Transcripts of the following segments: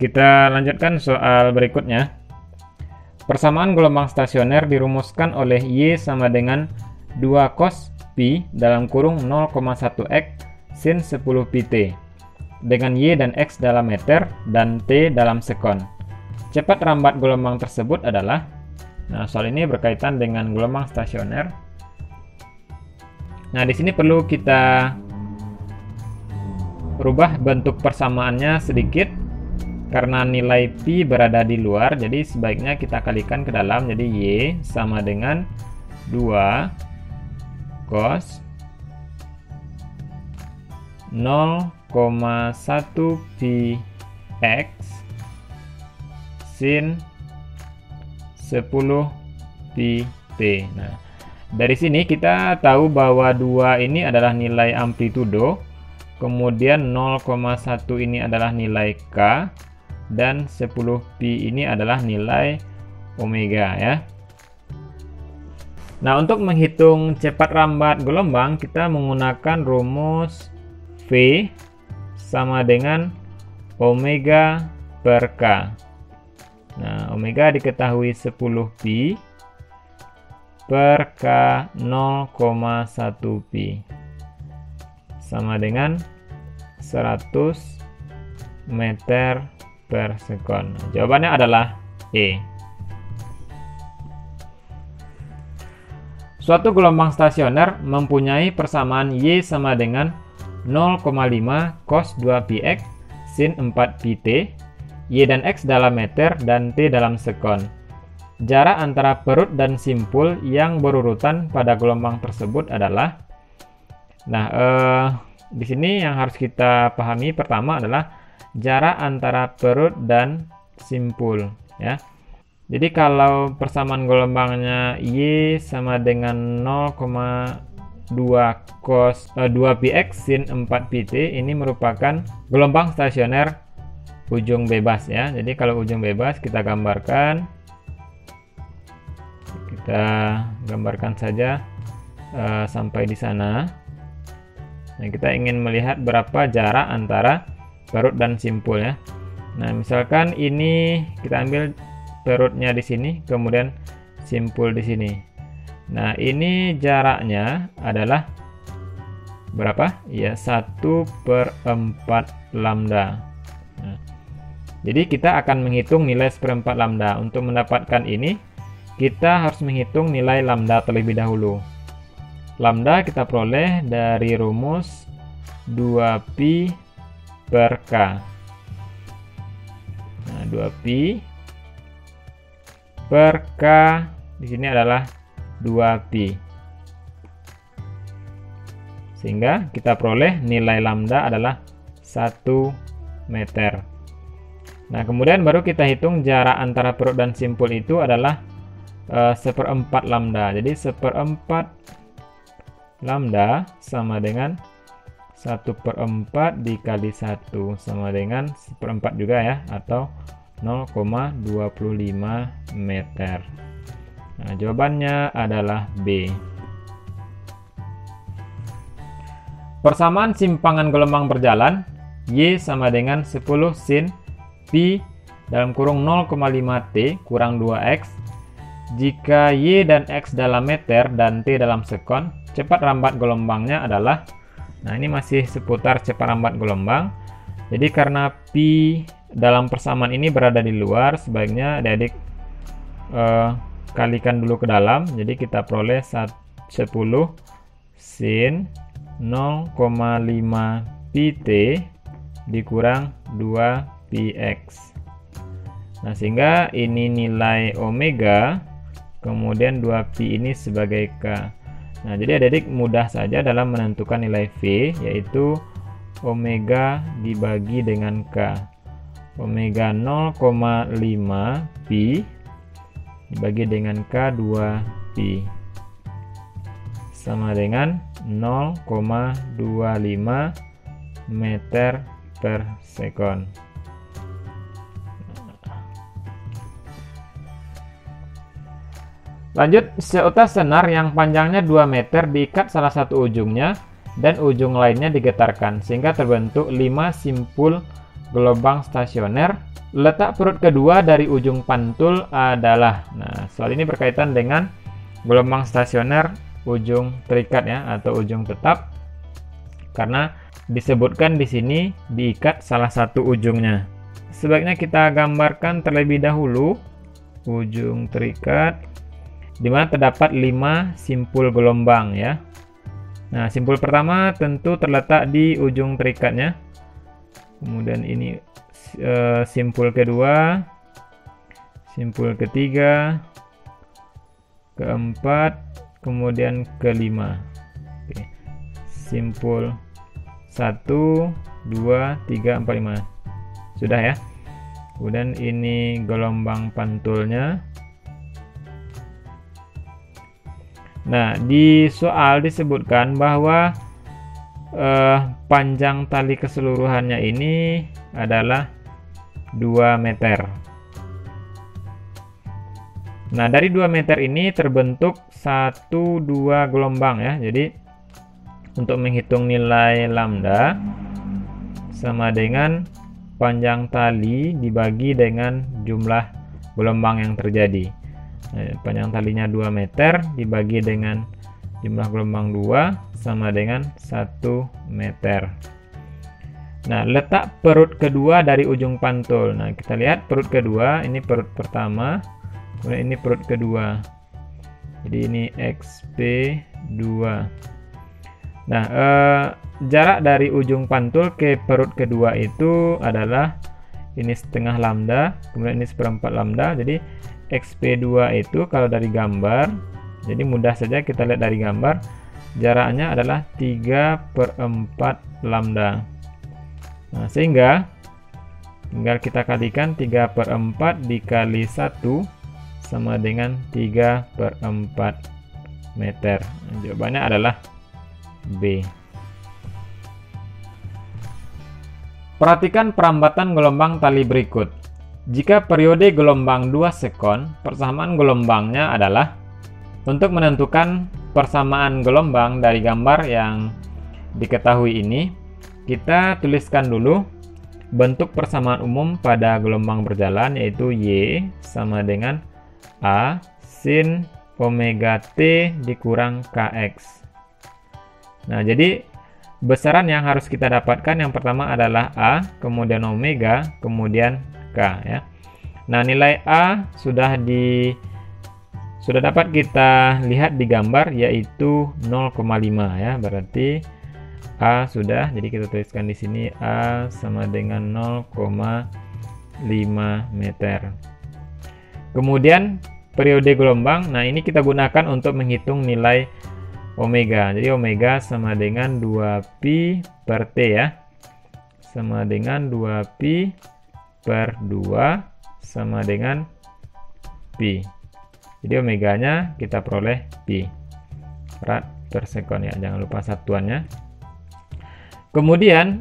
kita lanjutkan soal berikutnya. Persamaan gelombang stasioner dirumuskan oleh Y sama dengan 2 cos pi dalam kurung 0,1x sin 10 pt dengan Y dan X dalam meter dan T dalam sekon. Cepat rambat gelombang tersebut adalah, nah soal ini berkaitan dengan gelombang stasioner. Nah di sini perlu kita rubah bentuk persamaannya sedikit karena nilai pi berada di luar, jadi sebaiknya kita kalikan ke dalam. Jadi Y sama dengan 2 cos 0,1 pi x sin 10 pi t. Nah, dari sini kita tahu bahwa 2 ini adalah nilai amplitudo, kemudian 0,1 ini adalah nilai K, dan 10 pi ini adalah nilai omega ya. Nah, untuk menghitung cepat rambat gelombang kita menggunakan rumus V sama dengan omega per K. Nah, omega diketahui 10 pi per K 0,1 pi sama dengan 100 meter per sekon. Jawabannya adalah E. Suatu gelombang stasioner mempunyai persamaan Y sama dengan 0,5 cos 2 px sin 4 pt, Y dan X dalam meter dan T dalam sekon. Jarak antara perut dan simpul yang berurutan pada gelombang tersebut adalah, di sini yang harus kita pahami pertama adalah jarak antara perut dan simpul ya. Jadi kalau persamaan gelombangnya Y sama dengan 0,2 cos 2 px sin 4 pt, ini merupakan gelombang stasioner ujung bebas ya. Jadi kalau ujung bebas kita gambarkan saja sampai di sana. Nah, kita ingin melihat berapa jarak antara perut dan simpul ya. Nah, misalkan ini kita ambil perutnya di sini, kemudian simpul di sini. Nah, ini jaraknya adalah berapa? Ya, 1/4 lambda. Nah, jadi kita akan menghitung nilai 1/4 lambda. Untuk mendapatkan ini, kita harus menghitung nilai lambda terlebih dahulu. Lambda kita peroleh dari rumus 2pi per K. Nah, 2pi per K di sini adalah 2pi. Sehingga kita peroleh nilai lambda adalah 1 meter. Nah, kemudian baru kita hitung jarak antara perut dan simpul itu adalah 1/4 lambda. Jadi 1/4 lambda sama dengan 1/4 dikali 1 sama dengan 1/4 juga ya, atau 0,25 meter. Nah, jawabannya adalah B. Persamaan simpangan gelombang berjalan Y sama dengan 10 sin pi dalam kurung 0,5 T kurang 2X jika Y dan X dalam meter dan T dalam sekon. Cepat rambat gelombangnya adalah, nah ini masih seputar cepat rambat gelombang. Jadi karena pi dalam persamaan ini berada di luar, sebaiknya adik-adik kalikan dulu ke dalam. Jadi kita peroleh 10 sin 0,5 pt dikurang 2 px. Nah, sehingga ini nilai omega, kemudian 2pi ini sebagai K. Nah, jadi adik-adik mudah saja dalam menentukan nilai V, yaitu omega dibagi dengan K. Omega 0,5 pi dibagi dengan K 2pi sama dengan 0,25 meter per sekon. Lanjut, seutas senar yang panjangnya 2 meter diikat salah satu ujungnya dan ujung lainnya digetarkan sehingga terbentuk 5 simpul gelombang stasioner letak perut kedua dari ujung pantul adalah. Nah, soal ini berkaitan dengan gelombang stasioner ujung terikat ya, atau ujung tetap. Karena disebutkan di sini diikat salah satu ujungnya. Sebaiknya kita gambarkan terlebih dahulu ujung terikat di mana terdapat 5 simpul gelombang ya. Nah, simpul pertama tentu terletak di ujung terikatnya. Kemudian ini simpul kedua, simpul ketiga, keempat, kemudian kelima. Oke. Simpul 1, 2, 3, 4, 5. Sudah ya. Kemudian ini gelombang pantulnya. Nah, di soal disebutkan bahwa panjang tali keseluruhannya ini adalah 2 meter. Nah, dari 2 meter ini terbentuk 1-2 gelombang ya. Jadi untuk menghitung nilai lambda sama dengan panjang tali dibagi dengan jumlah gelombang yang terjadi. Panjang talinya 2 meter dibagi dengan jumlah gelombang 2 sama dengan 1 meter. Nah, letak perut kedua dari ujung pantul. Nah, kita lihat perut kedua, ini perut pertama, kemudian ini perut kedua. Jadi ini XP2. Nah, jarak dari ujung pantul ke perut kedua itu adalah ini setengah lambda, kemudian ini seperempat lambda. Jadi XP2 itu kalau dari gambar, jadi mudah saja kita lihat dari gambar, jaraknya adalah 3/4 lambda. Nah, sehingga tinggal kita kalikan 3/4 dikali 1 sama dengan 3/4 meter. Nah, jawabannya adalah B. Perhatikan perambatan gelombang tali berikut. Jika periode gelombang 2 sekon, persamaan gelombangnya adalah. Untuk menentukan persamaan gelombang dari gambar yang diketahui ini, kita tuliskan dulu bentuk persamaan umum pada gelombang berjalan, yaitu Y sama dengan A sin omega T dikurang Kx. Nah, jadi besaran yang harus kita dapatkan yang pertama adalah A, kemudian omega, kemudian K ya. Nah, nilai A sudah dapat kita lihat di gambar, yaitu 0,5 ya. Berarti A sudah, jadi kita tuliskan di sini A sama dengan 0,5 meter. Kemudian periode gelombang, nah ini kita gunakan untuk menghitung nilai omega. Jadi omega sama dengan 2pi per T ya. Sama dengan 2pi per 2 sama dengan pi. Jadi omeganya kita peroleh pi rad per sekon ya. Jangan lupa satuannya. Kemudian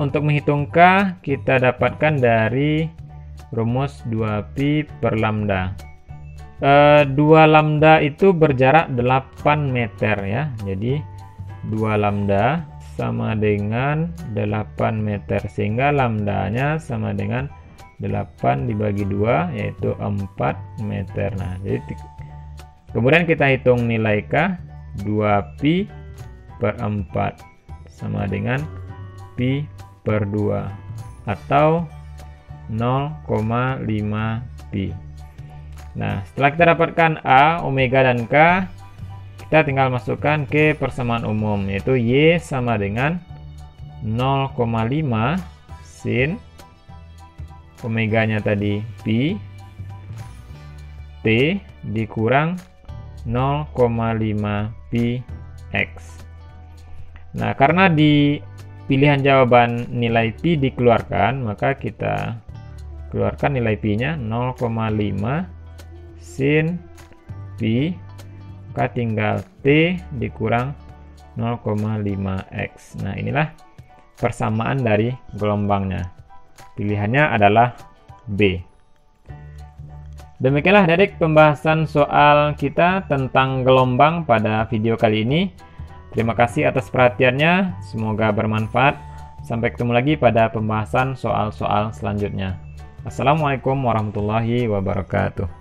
untuk menghitung K kita dapatkan dari rumus 2pi per lambda. 2 lambda itu berjarak 8 meter ya. Jadi 2 lambda sama dengan 8 meter, sehingga lambdanya sama dengan 8 dibagi 2, yaitu 4 meter. Nah, jadi kemudian kita hitung nilai K, 2pi per 4 sama dengan pi per 2 atau 0,5 pi. Nah, setelah kita dapatkan A, omega, dan K, kita tinggal masukkan ke persamaan umum, yaitu Y sama dengan 0,5 sin omeganya tadi pi T dikurang 0,5 pi X. Nah, karena di pilihan jawaban nilai pi dikeluarkan, maka kita keluarkan nilai pi-nya 0,5 sin pi, maka tinggal T dikurang 0,5x. Nah, inilah persamaan dari gelombangnya. Pilihannya adalah B. Demikianlah adik pembahasan soal kita tentang gelombang pada video kali ini. Terima kasih atas perhatiannya, semoga bermanfaat. Sampai ketemu lagi pada pembahasan soal-soal selanjutnya. Assalamualaikum warahmatullahi wabarakatuh.